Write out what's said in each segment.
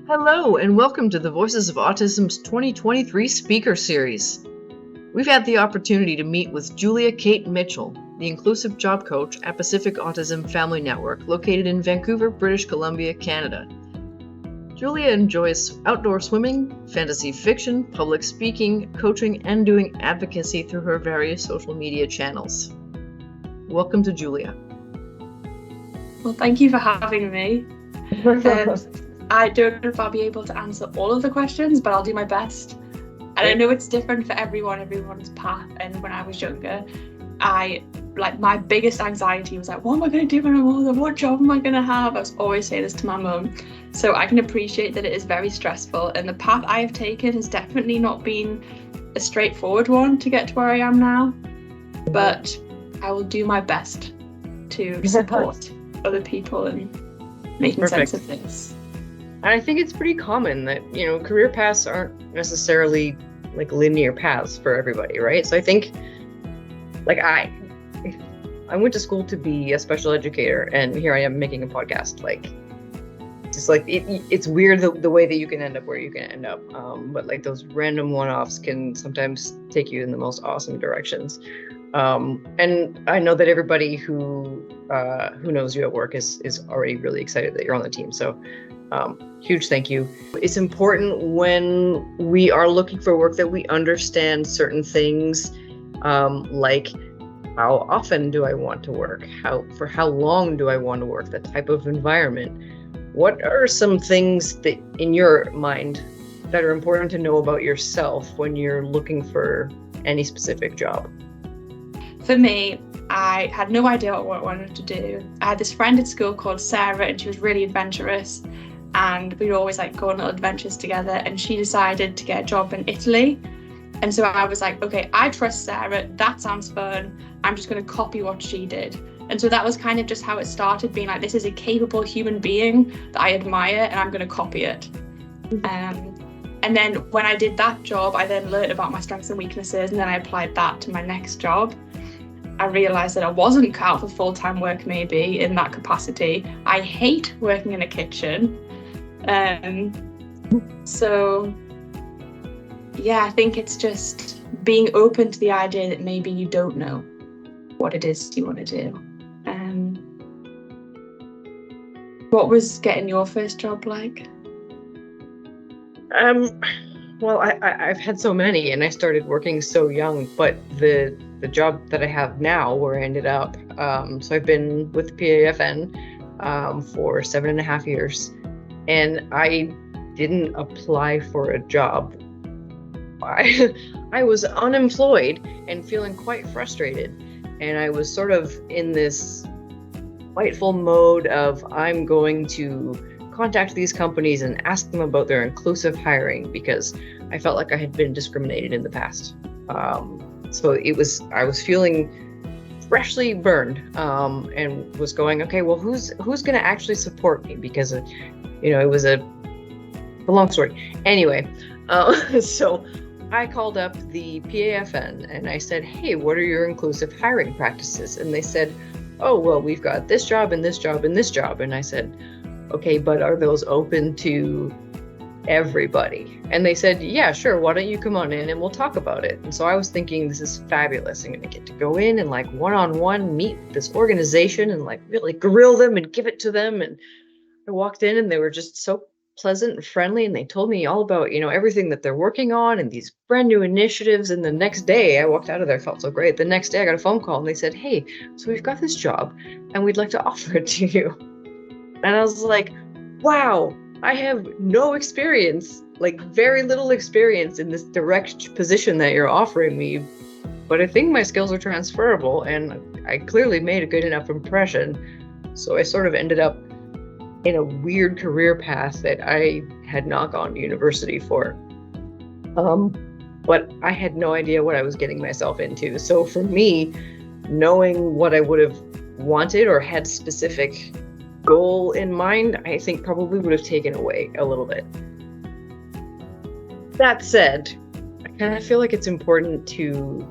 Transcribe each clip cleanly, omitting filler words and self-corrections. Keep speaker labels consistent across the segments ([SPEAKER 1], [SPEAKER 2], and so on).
[SPEAKER 1] Hello, and welcome to the Voices of Autism's 2023 Speaker Series. We've had the opportunity to meet with Julia Kate Mitchell, the Inclusive Job Coach at Pacific Autism Family Network, located in Vancouver, British Columbia, Canada. Julia enjoys outdoor swimming, fantasy fiction, public speaking, coaching, and doing advocacy through her various social media channels. Welcome to Julia.
[SPEAKER 2] Well, thank you for having me. I don't know if I'll be able to answer all of the questions, but I'll do my best. And I know it's different for everyone's path. And when I was younger, my biggest anxiety was like, what am I going to do when I'm older? What job am I going to have? I was always saying this to my mum. So I can appreciate that it is very stressful. And the path I have taken has definitely not been a straightforward one to get to where I am now. But I will do my best to support other people and making sense of things.
[SPEAKER 1] And I think it's pretty common that, career paths aren't necessarily like linear paths for everybody, right? So I think, I went to school to be a special educator, and here I am making a podcast. It's weird the way that you can end up where you can end up. But those random one-offs can sometimes take you in the most awesome directions. And I know that everybody who knows you at work is already really excited that you're on the team. So huge thank you. It's important when we are looking for work that we understand certain things, like how often do I want to work? For how long do I want to work? The type of environment. What are some things that in your mind that are important to know about yourself when you're looking for any specific job?
[SPEAKER 2] For me, I had no idea what I wanted to do. I had this friend at school called Sarah, and she was really adventurous, and we'd always go on little adventures together, and she decided to get a job in Italy. And so I was like, okay, I trust Sarah, that sounds fun, I'm just going to copy what she did. And so that was kind of just how it started, being like, this is a capable human being that I admire, and I'm going to copy it. And then when I did that job, I then learned about my strengths and weaknesses, and then I applied that to my next job. I realised that I wasn't cut out for full-time work, maybe, in that capacity. I hate working in a kitchen. So, yeah, I think it's just being open to the idea that maybe you don't know what it is you want to do. What was getting your first job like?
[SPEAKER 1] Well, I've had so many, and I started working so young, but the job that I have now, where I ended up, so I've been with PAFN for 7.5 years, and I didn't apply for a job. I was unemployed and feeling quite frustrated, and I was sort of in this fightful mode of, I'm going to contact these companies and ask them about their inclusive hiring, because I felt like I had been discriminated in the past. So I was feeling freshly burned, and was going, okay, well, who's going to actually support me? Because, it was a long story. Anyway, so I called up the PAFN and I said, hey, what are your inclusive hiring practices? And they said, oh, well, we've got this job and this job and this job. And I said, okay, but are those open to everybody? And they said, yeah, sure, why don't you come on in and we'll talk about it. And so I was thinking, this is fabulous. I'm gonna get to go in and one-on-one meet this organization and really grill them and give it to them. And I walked in and they were just so pleasant and friendly, and they told me all about everything that they're working on and these brand new initiatives. And the next day I walked out of there, felt so great. The next day I got a phone call and they said, hey, so we've got this job and we'd like to offer it to you. And I was like, wow, I have no experience, very little experience in this direct position that you're offering me, but I think my skills are transferable and I clearly made a good enough impression. So I sort of ended up in a weird career path that I had not gone to university for. But I had no idea what I was getting myself into. So for me, knowing what I would have wanted or had specific goal in mind, I think probably would have taken away a little bit. That said, I kind of feel like it's important to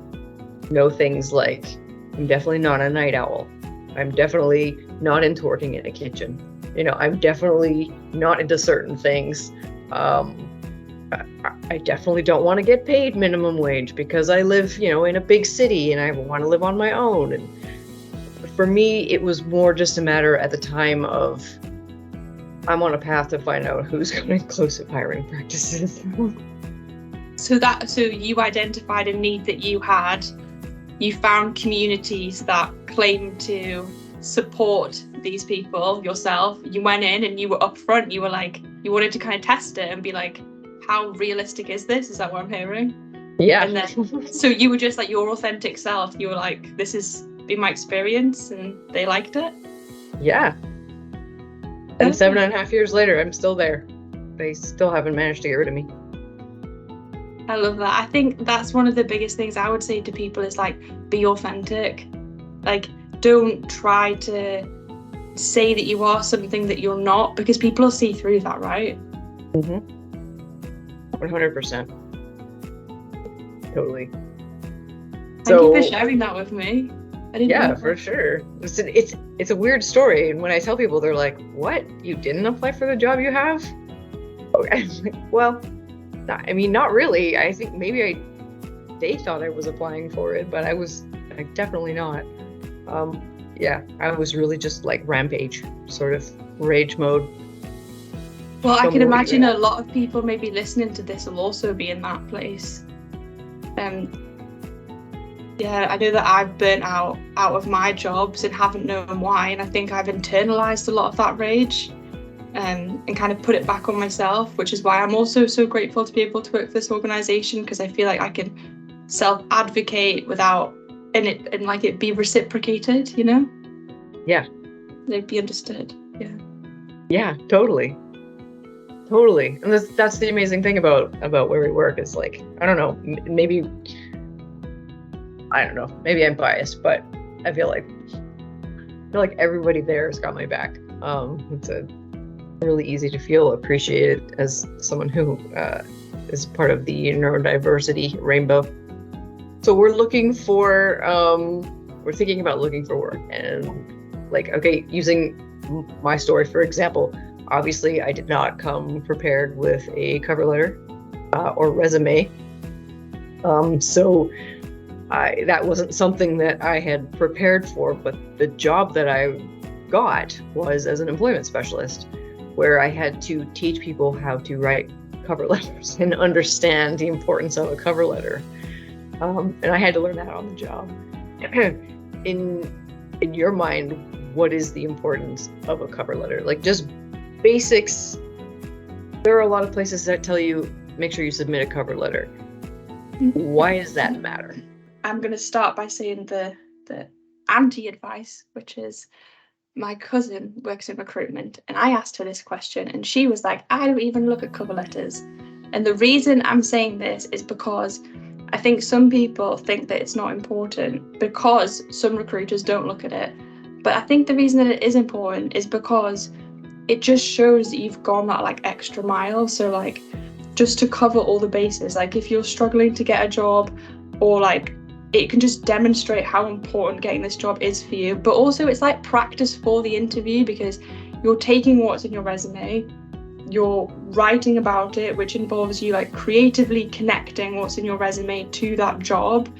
[SPEAKER 1] know things like, I'm definitely not a night owl. I'm definitely not into working in a kitchen. I'm definitely not into certain things. I definitely don't want to get paid minimum wage because I live, in a big city and I want to live on my own. And for me, it was more just a matter at the time of I'm on a path to find out who's got inclusive hiring practices.
[SPEAKER 2] So you identified a need that you had. You found communities that claimed to support these people yourself. You went in and you were upfront. You were like, you wanted to kind of test it and be like, how realistic is this? Is that what I'm hearing?
[SPEAKER 1] Yeah.
[SPEAKER 2] And then, so you were just like your authentic self. You were like, this has been my experience, and they liked it.
[SPEAKER 1] Yeah. And 7.5 years later, I'm still there. They still haven't managed to get rid of me.
[SPEAKER 2] I love that. I think that's one of the biggest things I would say to people is like, be authentic. Like, don't try to say that you are something that you're not, because people will see through that, right?
[SPEAKER 1] 100%. Totally.
[SPEAKER 2] Thank you for sharing that with me. I didn't know that.
[SPEAKER 1] For sure. It's a weird story, and when I tell people, they're like, "What? You didn't apply for the job you have?" Okay. Well, not really. I think maybe they thought I was applying for it, but I definitely not. I was really just like rampage, sort of rage mode.
[SPEAKER 2] Well, I can imagine a lot of people maybe listening to this will also be in that place. I know that I've burnt out of my jobs and haven't known why, and I think I've internalized a lot of that rage and kind of put it back on myself, which is why I'm also so grateful to be able to work for this organisation, because I feel like I can self-advocate without it be reciprocated,
[SPEAKER 1] Yeah.
[SPEAKER 2] They'd be understood.
[SPEAKER 1] Yeah, totally. And that's the amazing thing about where we work is like, I don't know, maybe I'm biased, but I feel like everybody there has got my back. It's really easy to feel appreciated as someone who is part of the neurodiversity rainbow. So we're thinking about looking for work, and using my story for example, obviously I did not come prepared with a cover letter or resume. So that wasn't something that I had prepared for, but the job that I got was as an employment specialist, where I had to teach people how to write cover letters and understand the importance of a cover letter. And I had to learn that on the job. In your mind, what is the importance of a cover letter? Like, just basics. There are a lot of places that tell you, make sure you submit a cover letter. Why does that matter?
[SPEAKER 2] I'm going to start by saying the anti-advice, which is my cousin works in recruitment, and I asked her this question and she was like, I don't even look at cover letters. And the reason I'm saying this is because I think some people think that it's not important because some recruiters don't look at it. But I think the reason that it is important is because it just shows that you've gone that extra mile. So just to cover all the bases, if you're struggling to get a job, or it can just demonstrate how important getting this job is for you. But also it's practice for the interview, because you're taking what's in your resume, you're writing about it, which involves you creatively connecting what's in your resume to that job.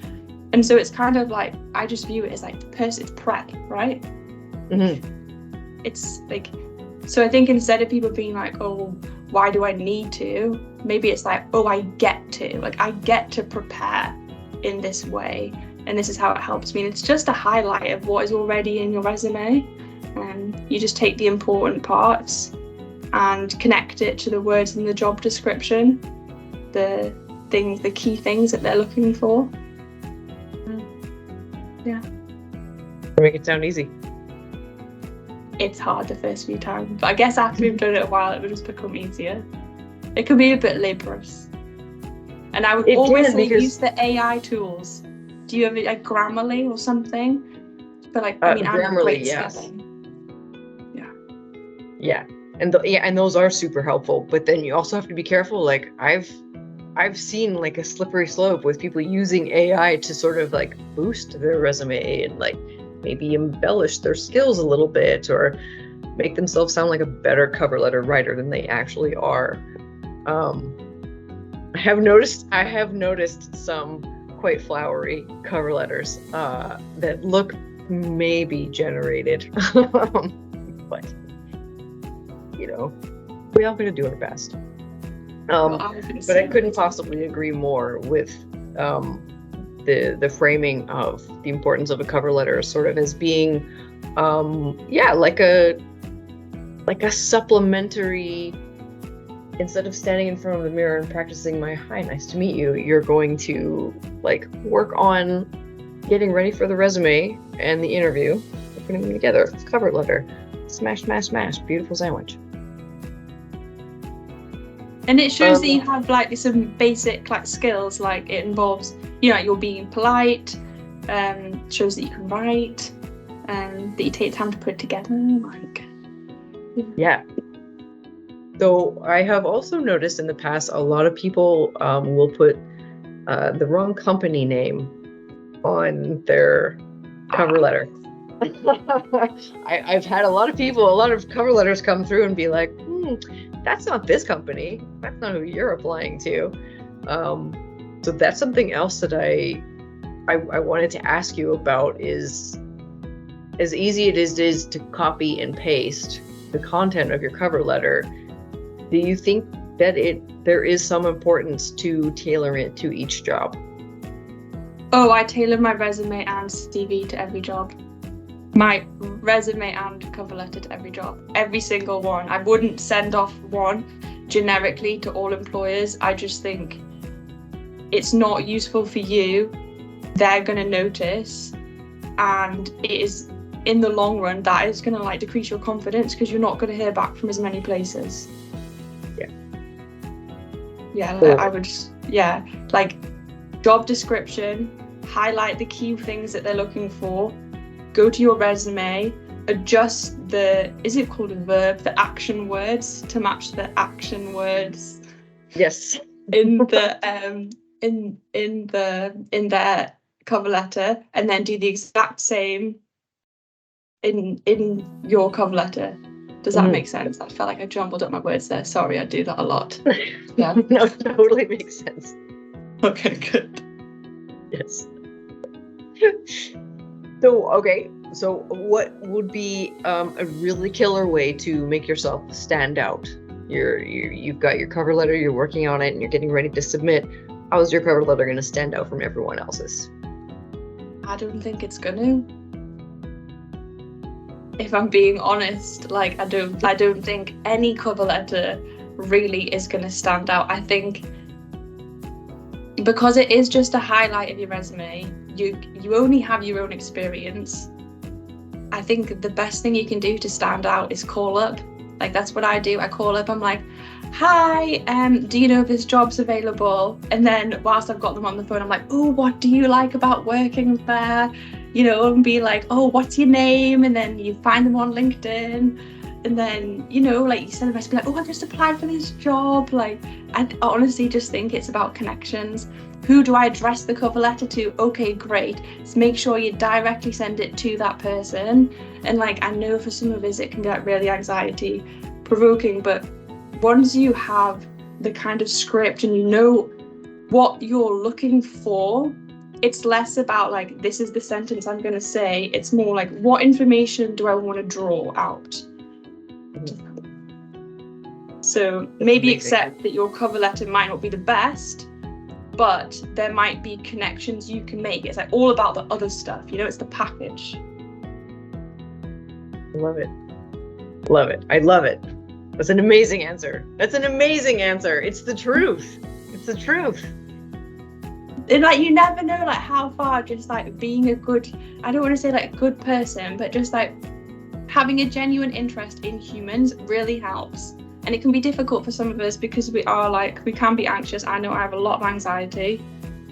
[SPEAKER 2] And so it's kind of I just view it as it's prep, right?
[SPEAKER 1] Mm-hmm.
[SPEAKER 2] It's so I think instead of people being oh, why do I need to? Maybe it's oh, I get to prepare in this way, and this is how it helps me. And it's just a highlight of what is already in your resume, and you just take the important parts and connect it to the words in the job description, the key things that they're looking for. Yeah.
[SPEAKER 1] Make it sound easy.
[SPEAKER 2] It's hard the first few times, but I guess after we've done it a while, it will just become easier. It can be a bit laborious. And I would always use the AI tools. Do you have Grammarly or something? But I'm
[SPEAKER 1] Grammarly, yes. Yeah, and those are super helpful. But then you also have to be careful. I've seen a slippery slope with people using AI to sort of boost their resume and maybe embellish their skills a little bit, or make themselves sound like a better cover letter writer than they actually are. I have noticed some quite flowery cover letters that look maybe generated, but you know, we all gonna do our best. But I couldn't possibly agree more with the framing of the importance of a cover letter, sort of as being like a supplementary. Instead of standing in front of the mirror and practicing my hi, nice to meet you, you're going to like work on getting ready for the resume and the interview, putting them together. Cover letter, smash, smash, smash, beautiful sandwich.
[SPEAKER 2] And it shows that you have like some basic like skills. Like it involves, you're being polite. Shows that you can write, that you take time to put it together. Like,
[SPEAKER 1] yeah. So I have also noticed in the past a lot of people will put the wrong company name on their cover letter. I've had a lot of cover letters come through and be like, that's not this company. That's not who you're applying to. So that's something else that I wanted to ask you about, is as easy it is to copy and paste the content of your cover letter. Do you think that there is some importance to tailor it to each job?
[SPEAKER 2] Oh, I tailor my resume and CV to every job. My resume and cover letter to every job. Every single one. I wouldn't send off one generically to all employers. I just think it's not useful for you. They're going to notice. And it is, in the long run, that is going to like decrease your confidence because you're not going to hear back from as many places. I would just, like job description, highlight the key things that they're looking for, go to your resume, adjust is it called a verb, the action words to match the action words.
[SPEAKER 1] Yes.
[SPEAKER 2] In the in their cover letter, and then do the exact same in your cover letter. Does that make sense? I felt like I jumbled up my words there. Sorry, I do that a lot. Yeah.
[SPEAKER 1] No, it totally makes sense.
[SPEAKER 2] Okay, good.
[SPEAKER 1] Yes. So what would be a really killer way to make yourself stand out? You've got your cover letter, you're working on it, and you're getting ready to submit. How is your cover letter going to stand out from everyone else's?
[SPEAKER 2] I don't think it's going to. If I'm being honest, like I don't think any cover letter really is going to stand out. I think because it is just a highlight of your resume, you only have your own experience. I think the best thing you can do to stand out is call up. Like that's what I do. I call up, I'm like, hi, do you know if this job's available? And then whilst I've got them on the phone, I'm like, oh, what do you like about working there? And be like, oh, what's your name? And then you find them on LinkedIn. And then, like you send a message, like, oh, I just applied for this job. Like, I honestly just think it's about connections. Who do I address the cover letter to? Okay, great. So make sure you directly send it to that person. And like, I know for some of us it can get really anxiety provoking, but once you have the kind of script and you know what you're looking for, it's less about like, this is the sentence I'm going to say. It's more like, what information do I want to draw out? So maybe accept that your cover letter might not be the best, but there might be connections you can make. It's like all about the other stuff, it's the package.
[SPEAKER 1] Love it. I love it. That's an amazing answer. It's the truth.
[SPEAKER 2] And like, you never know like how far just like being a good, I don't want to say like good person, but just like having a genuine interest in humans really helps. And it can be difficult for some of us because we can be anxious. I know I have a lot of anxiety,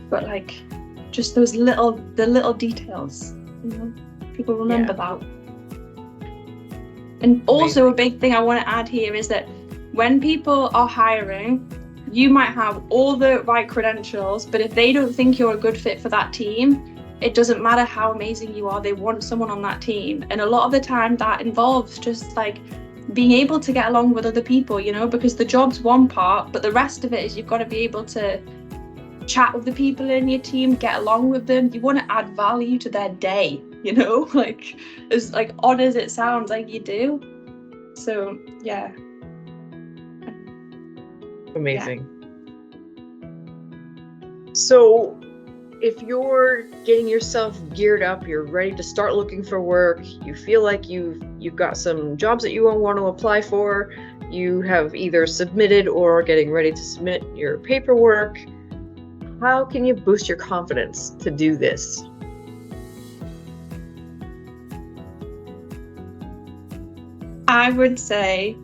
[SPEAKER 2] but like just the little details, people remember that. And also a big thing I want to add here is that when people are hiring, you might have all the right credentials, but if they don't think you're a good fit for that team, it doesn't matter how amazing you are, they want someone on that team. And a lot of the time that involves just like being able to get along with other people, you know, because the job's one part, but the rest of it is you've got to be able to chat with the people in your team, get along with them. You want to add value to their day, you know, like as like odd as it sounds, like you do. So yeah.
[SPEAKER 1] Amazing. Yeah. So if you're getting yourself geared up, you're ready to start looking for work, you feel like you've got some jobs that you want to apply for, you have either submitted or are getting ready to submit your paperwork, how can you boost your confidence to do this?
[SPEAKER 2] I would say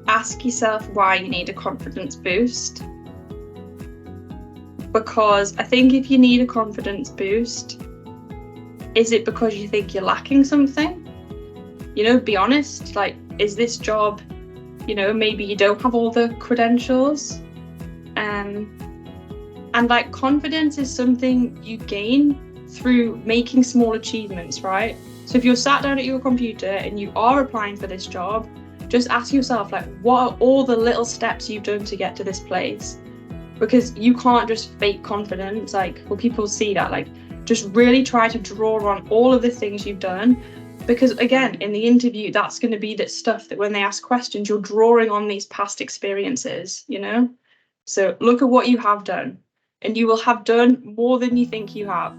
[SPEAKER 2] ask yourself why you need a confidence boost. Because I think if you need a confidence boost, is it because you think you're lacking something? You know, be honest, like, is this job, you know, maybe you don't have all the credentials? And like confidence is something you gain through making small achievements, right? So if you're sat down at your computer and you are applying for this job, just ask yourself, like, what are all the little steps you've done to get to this place? Because you can't just fake confidence. Like, well, people see that, like, just really try to draw on all of the things you've done. Because again, in the interview, that's going to be that stuff that when they ask questions, you're drawing on these past experiences, you know? So look at what you have done, and you will have done more than you think you have.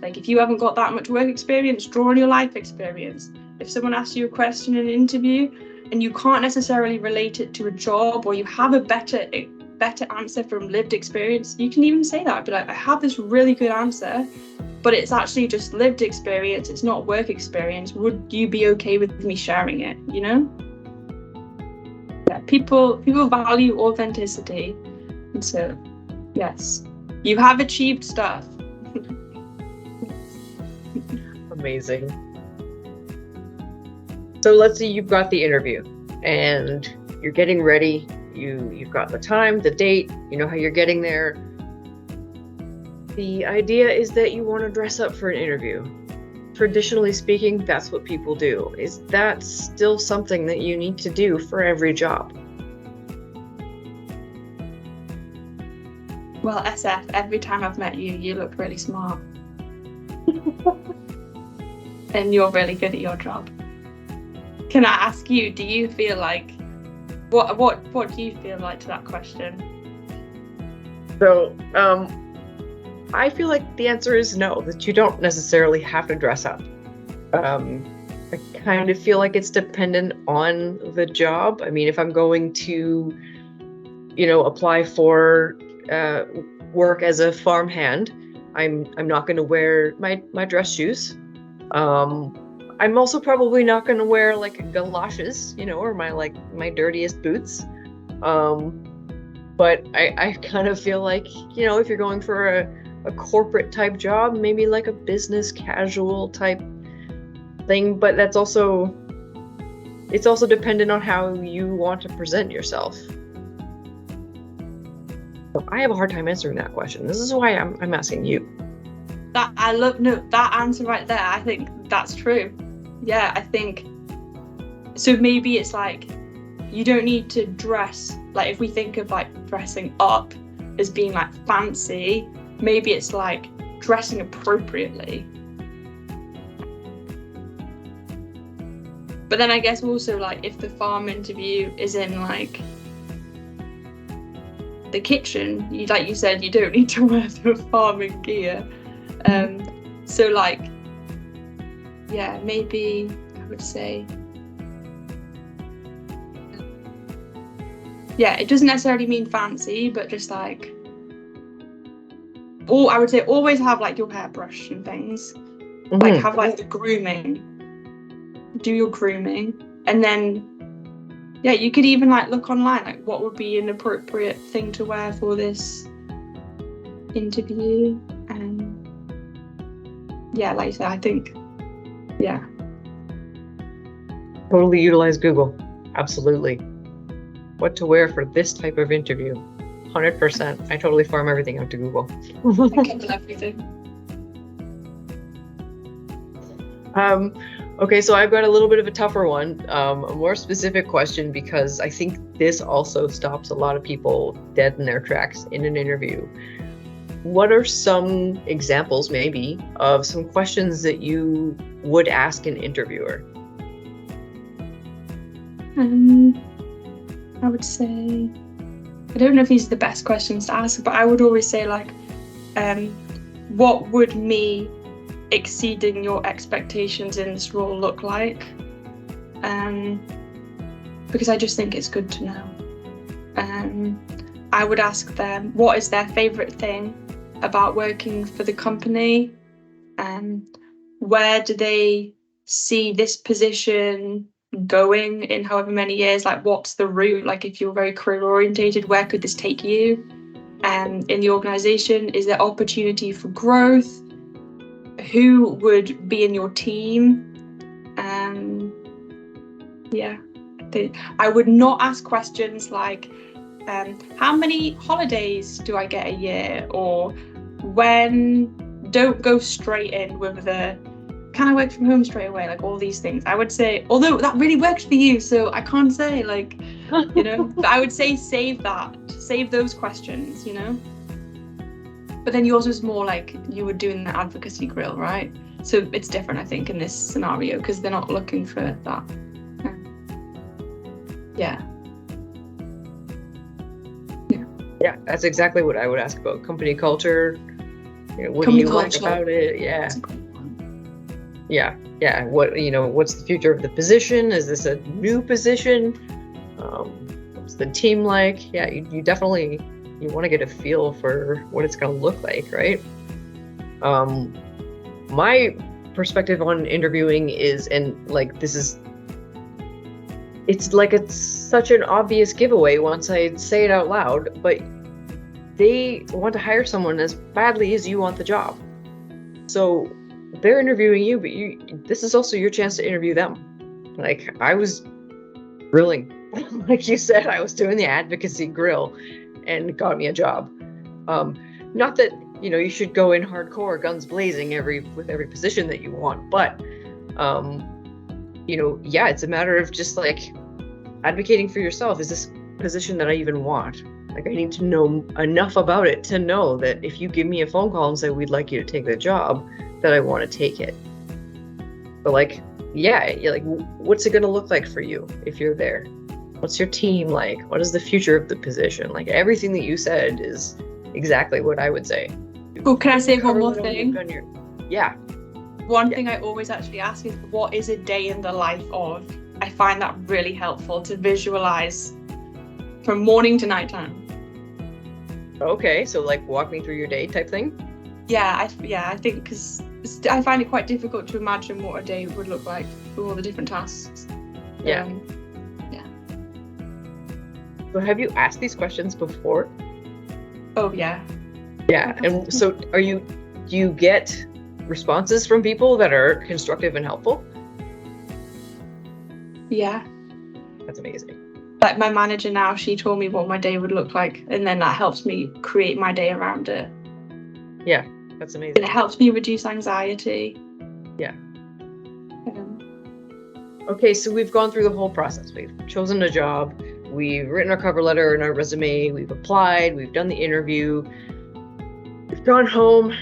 [SPEAKER 2] Like, if you haven't got that much work experience, draw on your life experience. If someone asks you a question in an interview and you can't necessarily relate it to a job, or you have a better answer from lived experience, you can even say that. I'd be like, I have this really good answer, but it's actually just lived experience, it's not work experience. Would you be okay with me sharing it, you know? Yeah, people value authenticity. And so, yes, you have achieved stuff.
[SPEAKER 1] Amazing. So let's say you've got the interview and you're getting ready. You've got the time, the date, you know how you're getting there. The idea is that you want to dress up for an interview. Traditionally speaking, that's what people do. Is that still something that you need to do for every job?
[SPEAKER 2] Well, SF, every time I've met you, you look really smart. And you're really good at your job. Can I ask you, do you feel like, what do you feel like to that question?
[SPEAKER 1] So, I feel like the answer is no, that you don't necessarily have to dress up. I kind of feel like it's dependent on the job. I mean, if I'm going to, you know, apply for work as a farmhand, I'm not going to wear my dress shoes. I'm also probably not going to wear like galoshes, you know, or my dirtiest boots. But I kind of feel like, you know, if you're going for a corporate type job, maybe like a business casual type thing, but it's also dependent on how you want to present yourself. I have a hard time answering that question. This is why I'm asking you.
[SPEAKER 2] That answer right there, I think that's true. Yeah, I think so. Maybe it's like you don't need to dress, like if we think of like dressing up as being like fancy, maybe it's like dressing appropriately. But then I guess also, like, if the farm interview is in like the kitchen, like you said, you don't need to wear the farming gear. So like, yeah, maybe I would say, yeah, it doesn't necessarily mean fancy, but just like, or I would say always have like your hairbrush and things. Mm-hmm. Like have like the grooming, do your grooming, and then yeah, you could even like look online, like what would be an appropriate thing to wear for this interview. And yeah, like I said, I think, yeah.
[SPEAKER 1] Totally utilize Google. Absolutely. What to wear for this type of interview. 100%. I totally farm everything out to Google.
[SPEAKER 2] I Google everything.
[SPEAKER 1] Okay, so I've got a little bit of a tougher one, a more specific question, because I think this also stops a lot of people dead in their tracks in an interview. What are some examples, maybe, of some questions that you would ask an interviewer?
[SPEAKER 2] I would say, I don't know if these are the best questions to ask, but I would always say, like, what would me exceeding your expectations in this role look like? Because I just think it's good to know. I would ask them what is their favourite thing about working for the company, where do they see this position going in however many years, like what's the route, like if you're very career orientated, where could this take you in the organisation? Is there opportunity for growth? Who would be in your team? I would not ask questions like how many holidays do I get a year, or don't go straight in with the can I work from home straight away, like all these things. I would say, although that really works for you, so I can't say, like, but I would say save those questions, but then yours was more like you were doing the advocacy grill, right? So it's different, I think, in this scenario, because they're not looking for that.
[SPEAKER 1] Yeah, that's exactly what I would ask about company culture. What
[SPEAKER 2] Company
[SPEAKER 1] do you like
[SPEAKER 2] culture.
[SPEAKER 1] about it? Yeah. What's the future of the position? Is this a new position? What's the team like? Yeah, you definitely, you want to get a feel for what it's going to look like, right? My perspective on interviewing is, it's like it's such an obvious giveaway once I say it out loud, but they want to hire someone as badly as you want the job. So they're interviewing you, but this is also your chance to interview them. Like, I was grilling, like you said, I was doing the advocacy grill, and it got me a job. Not that, you should go in hardcore, guns blazing with every position that you want, but it's a matter of just like advocating for yourself. Is this position that I even want? Like, I need to know enough about it to know that if you give me a phone call and say, we'd like you to take the job, that I want to take it. But what's it going to look like for you if you're there? What's your team like? What is the future of the position? Like, everything that you said is exactly what I would say.
[SPEAKER 2] Oh, can I say one more thing?
[SPEAKER 1] Yeah.
[SPEAKER 2] One thing I always actually ask is, what is a day in the life of? I find that really helpful to visualize from morning to nighttime.
[SPEAKER 1] Okay, so like walk me through your day type thing?
[SPEAKER 2] I think, because I find it quite difficult to imagine what a day would look like with all the different tasks.
[SPEAKER 1] Yeah. So have you asked these questions before?
[SPEAKER 2] Oh, yeah.
[SPEAKER 1] Yeah, and so do you get responses from people that are constructive and helpful?
[SPEAKER 2] Yeah.
[SPEAKER 1] That's amazing.
[SPEAKER 2] Like my manager now, she told me what my day would look like, and then that helps me create my day around it.
[SPEAKER 1] Yeah, that's amazing.
[SPEAKER 2] And it helps me reduce anxiety.
[SPEAKER 1] Yeah. Okay, so we've gone through the whole process. We've chosen a job, we've written our cover letter and our resume, we've applied, we've done the interview, we've gone home.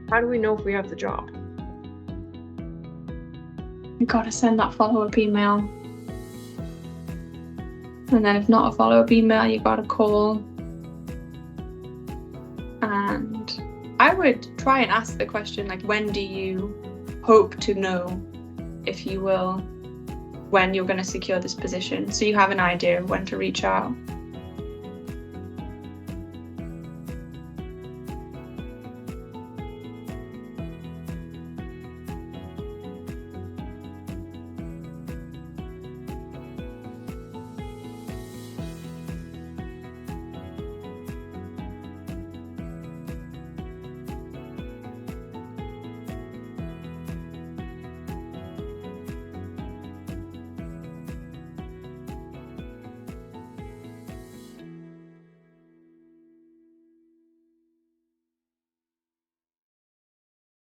[SPEAKER 1] How do we know if we have the job?
[SPEAKER 2] You gotta send that follow-up email. And then if not a follow-up email, you gotta call. And I would try and ask the question, like, when do you hope to know, if you will, when you're going to secure this position, so you have an idea of when to reach out.